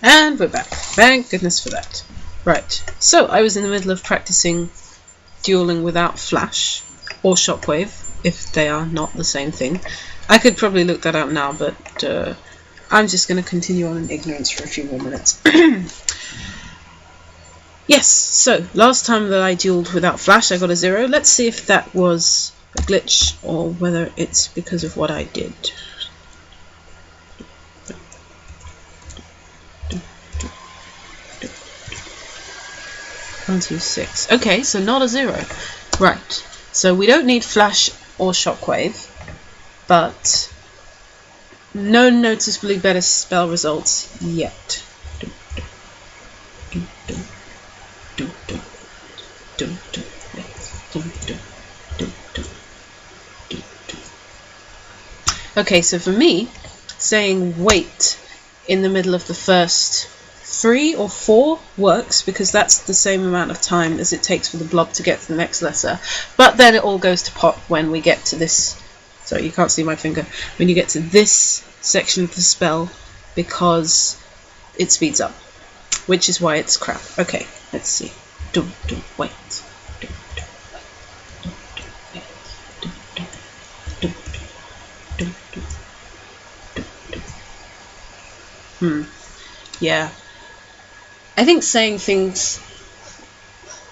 And we're back. Thank goodness for that. Right, so I was in the middle of practicing dueling without flash, or shockwave, if they are not the same thing. I could probably look that up now, but I'm just going to continue on in ignorance for a few more minutes. Yes, so last time that I dueled without flash I got a 0. Let's see if that was a glitch or whether it's because of what I did. 1, 2, 6. Okay, so not a 0. Right, so we don't need flash or shockwave, but no noticeably better spell results yet. Okay, so for me, saying wait in the middle of the first 3 or 4 works, because that's the same amount of time as it takes for the blob to get to the next letter, but then it all goes to pot when we get to this, sorry you can't see my finger, when you get to this section of the spell, because it speeds up, which is why it's crap. Okay, let's see. Wait. Yeah. I think saying things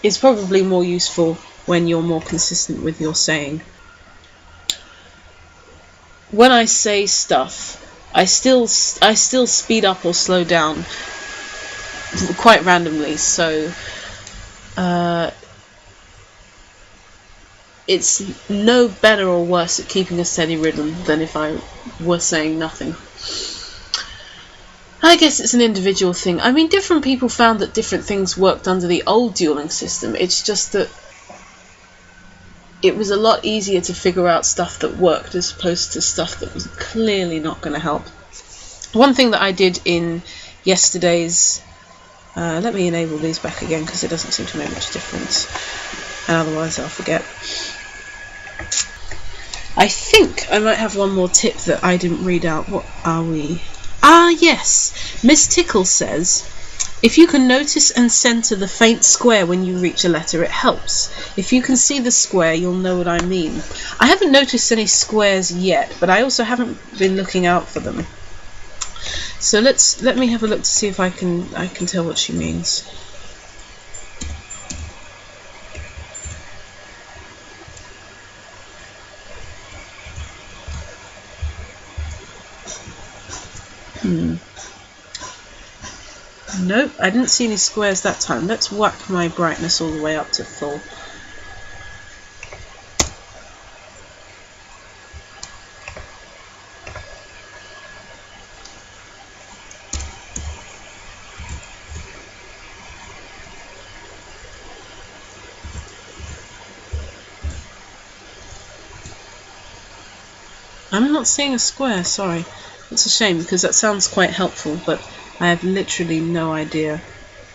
is probably more useful when you're more consistent with your saying. When I say stuff, I still speed up or slow down quite randomly, so it's no better or worse at keeping a steady rhythm than if I were saying nothing. I guess it's an individual thing. I mean, different people found that different things worked under the old dueling system. It's just that it was a lot easier to figure out stuff that worked as opposed to stuff that was clearly not going to help. One thing that I did in yesterday's... let me enable these back again because it doesn't seem to make much difference. And otherwise I'll forget. I think I might have one more tip that I didn't read out. What are we... Ah, yes! Miss Tickle says, if you can notice and centre the faint square when you reach a letter, it helps. If you can see the square, you'll know what I mean. I haven't noticed any squares yet, but I also haven't been looking out for them. So let me have a look to see if I can tell what she means. Nope, I didn't see any squares that time. Let's whack my brightness all the way up to full. I'm not seeing a square, sorry. It's a shame because that sounds quite helpful, but I have literally no idea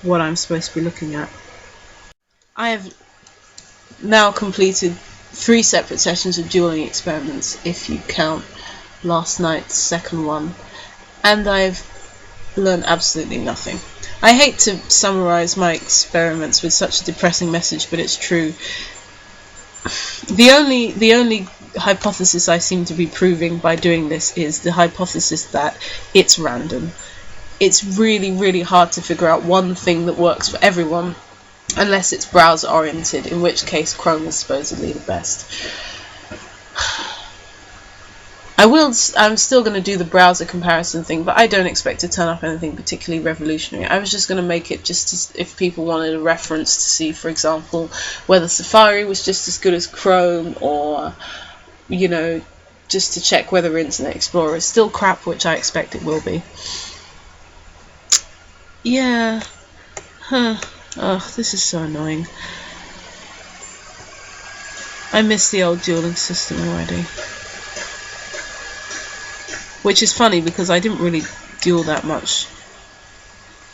what I'm supposed to be looking at. I have now completed 3 separate sessions of dueling experiments, if you count last night's second one, and I've learned absolutely nothing. I hate to summarise my experiments with such a depressing message, but it's true. The only hypothesis I seem to be proving by doing this is the hypothesis that it's random. It's really, really hard to figure out one thing that works for everyone unless it's browser oriented, in which case Chrome is supposedly the best. I'm still going to do the browser comparison thing, but I don't expect to turn up anything particularly revolutionary. I was just going to make it just if people wanted a reference to see, for example, whether Safari was just as good as Chrome, or, you know, just to check whether Internet Explorer is still crap, which I expect it will be. Yeah. Oh, this is so annoying. I miss the old dueling system already. Which is funny because I didn't really duel that much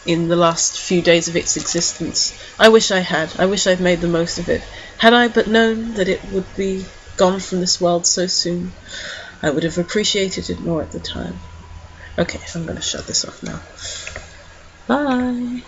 in the last few days of its existence. I wish I had. I wish I'd made the most of it. Had I but known that it would be gone from this world so soon, I would have appreciated it more at the time. Okay, I'm going to shut this off now. Bye.